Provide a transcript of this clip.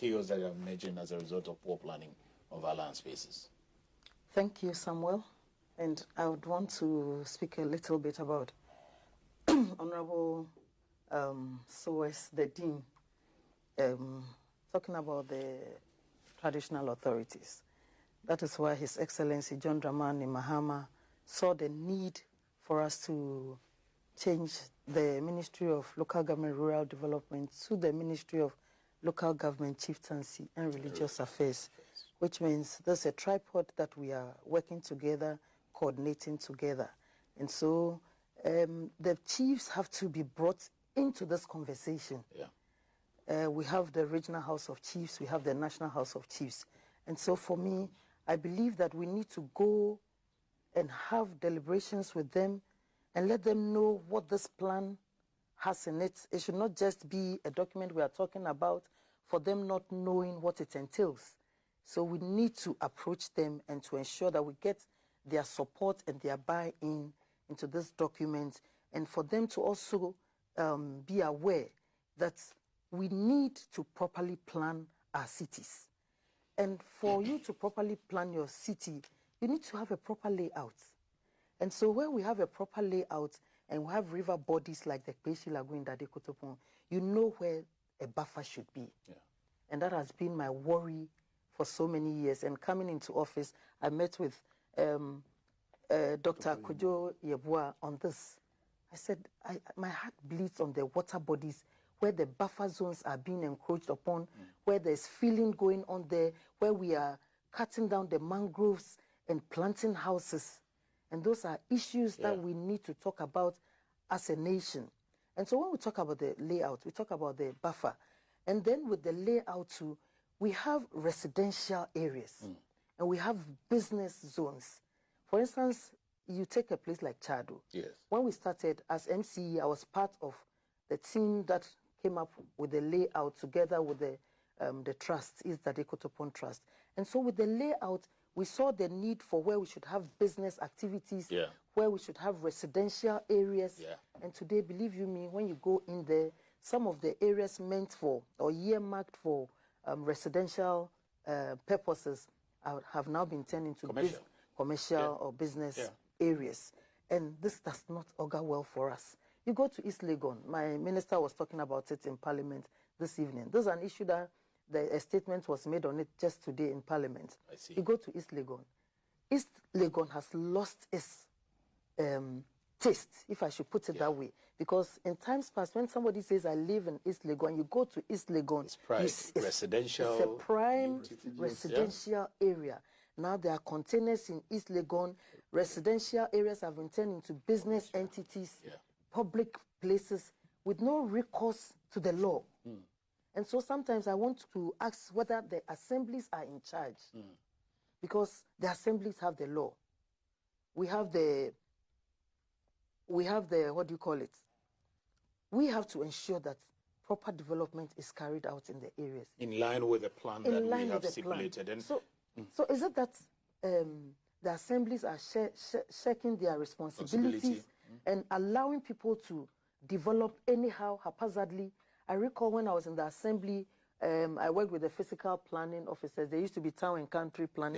chaos that are emerging as a result of poor planning of our land spaces? Thank you, Samuel. And I would want to speak a little bit about Honorable Soes, the Dean, talking about the traditional authorities. That is why His Excellency John Dramani Mahama saw the need for us to change the Ministry of Local Government Rural Development to the Ministry of Local Government Chieftaincy and Religious Affairs, which means there's a tripod that we are working together, coordinating together. And so the chiefs have to be brought into this conversation. Yeah. We have the Regional House of Chiefs, we have the National House of Chiefs. And so for me, I believe that we need to go and have deliberations with them and let them know what this plan has in it. It should not just be a document we are talking about for them not knowing what it entails. So we need to approach them and to ensure that we get their support and their buy-in into this document, and for them to also be aware that we need to properly plan our cities. And for you to properly plan your city, you need to have a proper layout. And so when we have a proper layout and we have river bodies like the Kpeshie, Lagoon, Kotopon, you know where a buffer should be. Yeah. And that has been my worry for so many years. And coming into office, I met with Dr. Kujo Yeboah on this. I said, my heart bleeds on the water bodies where the buffer zones are being encroached upon, where there's filling going on there, where we are cutting down the mangroves and planting houses. And those are issues that we need to talk about as a nation. And so when we talk about the layout, we talk about the buffer. And then with the layout too, we have residential areas and we have business zones. For instance, you take a place like Chado. Yes. When we started as MCE, I was part of the team that came up with the layout together with the trust, is the Kotopon Trust. And so with the layout, we saw the need for where we should have business activities, where we should have residential areas. Yeah. And today, believe you me, when you go in there, some of the areas meant for or earmarked for residential purposes have now been turned into commercial or business areas. And this does not augur well for us. You go to East Lagoon. My minister was talking about it in Parliament this evening. This is an issue that a statement was made on it just today in Parliament. I see. You go to East Lagoon. East Lagoon has lost its taste, if I should put it that way. Because in times past, when somebody says, I live in East Lagoon, you go to East Lagoon. It's residential. It's a prime residential area. Now there are containers in East Lagoon. Residential areas have been turned into business entities, public places, with no recourse to the law. And so sometimes I want to ask whether the assemblies are in charge. Because the assemblies have the law. We have the, what do you call it? We have to ensure that proper development is carried out in the areas. In line with the plan that we have stipulated. And so is it that the assemblies are checking their responsibilities and allowing people to develop anyhow, haphazardly? I recall when I was in the assembly, I worked with the physical planning officers. There used to be town and country planning.